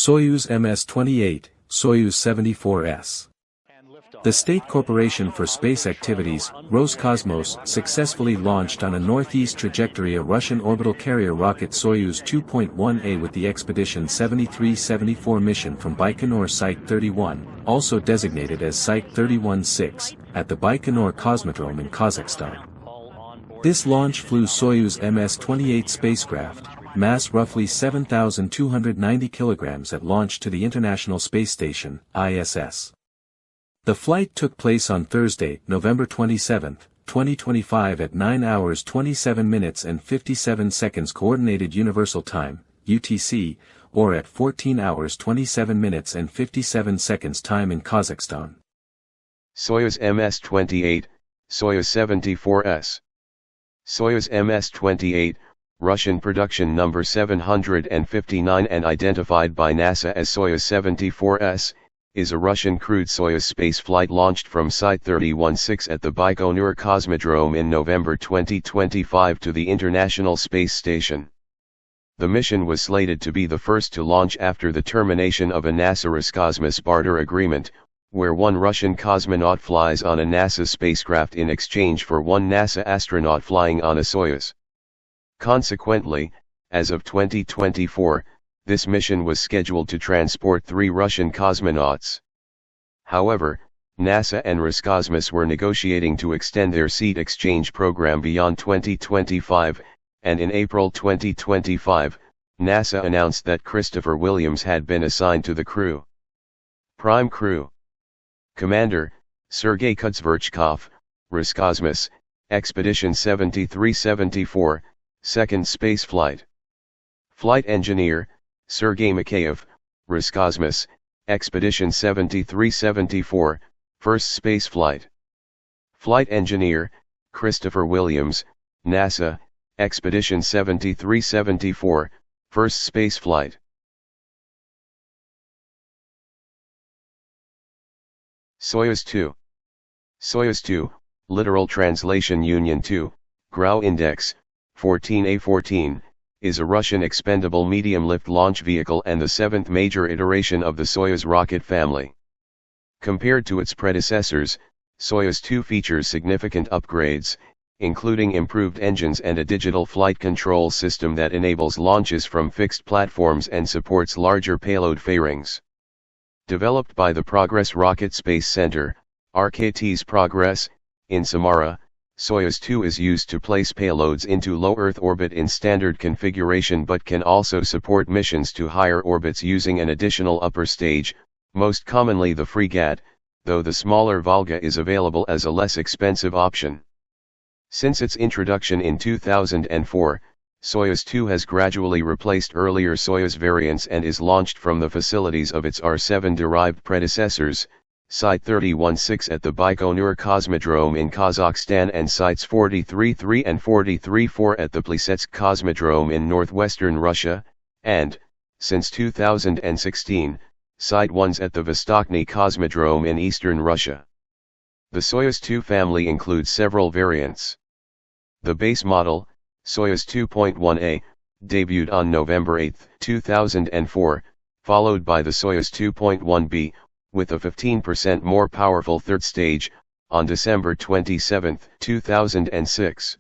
Soyuz MS-28, Soyuz 74S. The State Corporation for Space Activities, Roscosmos, successfully launched on a northeast trajectory a Russian orbital carrier rocket Soyuz 2.1A with the Expedition 73-74 mission from Baikonur Site 31, also designated as Site 31-6, at the Baikonur Cosmodrome in Kazakhstan. This launch flew Soyuz MS-28 spacecraft, mass roughly 7,290 kilograms at launch to the International Space Station, ISS. The flight took place on Thursday, November 27, 2025 at 9 hours 27 minutes and 57 seconds Coordinated Universal Time, UTC, or at 14 hours 27 minutes and 57 seconds time in Kazakhstan. Soyuz MS-28, Soyuz 74S. Soyuz MS-28, Russian production number 759 and identified by NASA as Soyuz 74S, is a Russian crewed Soyuz spaceflight launched from Site 31-6 at the Baikonur Cosmodrome in November 2025 to the International Space Station. The mission was slated to be the first to launch after the termination of a NASA Roscosmos barter agreement, where one Russian cosmonaut flies on a NASA spacecraft in exchange for one NASA astronaut flying on a Soyuz. Consequently, as of 2024, this mission was scheduled to transport 3 Russian cosmonauts. However, NASA and Roscosmos were negotiating to extend their seat exchange program beyond 2025, and in April 2025, NASA announced that Christopher Williams had been assigned to the crew. Prime Crew Commander, Sergei Kudzverchkov, Roscosmos, Expedition 73-74, Second Spaceflight. Flight Engineer, Sergei Mikheyev, Roscosmos, Expedition 73-74, First Spaceflight. Flight Engineer, Christopher Williams, NASA, Expedition 73-74, First Spaceflight. Soyuz 2. Soyuz 2, literal translation Union 2, Grau Index, 14A14, is a Russian expendable medium-lift launch vehicle and the 7th major iteration of the Soyuz rocket family. Compared to its predecessors, Soyuz 2 features significant upgrades, including improved engines and a digital flight control system that enables launches from fixed platforms and supports larger payload fairings. Developed by the Progress Rocket Space Center, RKT's Progress, in Samara, Soyuz 2 is used to place payloads into low Earth orbit in standard configuration but can also support missions to higher orbits using an additional upper stage, most commonly the Fregat, though the smaller Volga is available as a less expensive option. Since its introduction in 2004, Soyuz 2 has gradually replaced earlier Soyuz variants and is launched from the facilities of its R-7-derived predecessors, Site 31-6 at the Baikonur Cosmodrome in Kazakhstan and Sites 43-3 and 43-4 at the Plesetsk Cosmodrome in northwestern Russia, and, since 2016, Site 1s at the Vostochny Cosmodrome in eastern Russia. The Soyuz 2 family includes several variants. The base model, Soyuz 2.1A, debuted on November 8, 2004, followed by the Soyuz 2.1B, with a 15% more powerful third stage, on December 27, 2006.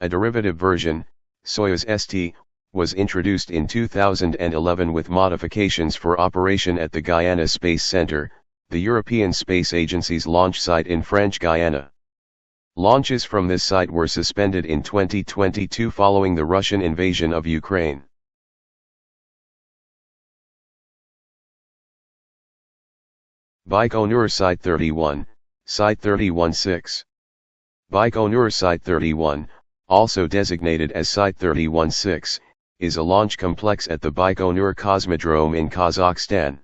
A derivative version, Soyuz ST, was introduced in 2011 with modifications for operation at the Guyana Space Center, the European Space Agency's launch site in French Guiana. Launches from this site were suspended in 2022 following the Russian invasion of Ukraine. Baikonur Site 31, Site 31-6. Baikonur Site 31, also designated as Site 31-6, is a launch complex at the Baikonur Cosmodrome in Kazakhstan.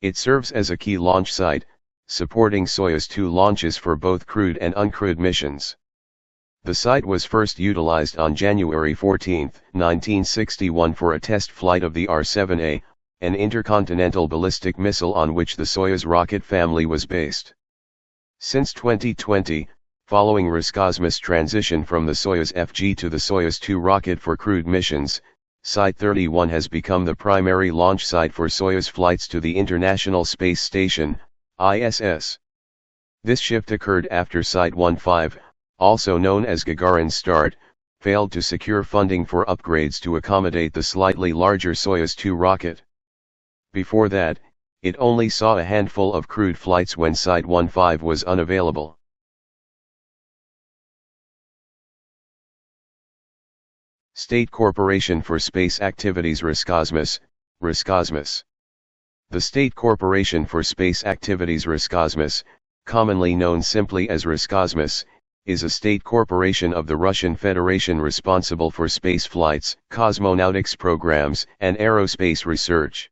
It serves as a key launch site, supporting Soyuz 2 launches for both crewed and uncrewed missions. The site was first utilized on January 14, 1961 for a test flight of the R-7A, an intercontinental ballistic missile on which the Soyuz rocket family was based. Since 2020, following Roscosmos' transition from the Soyuz FG to the Soyuz 2 rocket for crewed missions, Site 31 has become the primary launch site for Soyuz flights to the International Space Station, ISS. This shift occurred after Site 15, also known as Gagarin's start, failed to secure funding for upgrades to accommodate the slightly larger Soyuz 2 rocket. Before that, it only saw a handful of crewed flights when Site 15 was unavailable. State Corporation for Space Activities Roscosmos, Roscosmos. The State Corporation for Space Activities Roscosmos, commonly known simply as Roscosmos, is a state corporation of the Russian Federation responsible for space flights, cosmonautics programs, and aerospace research.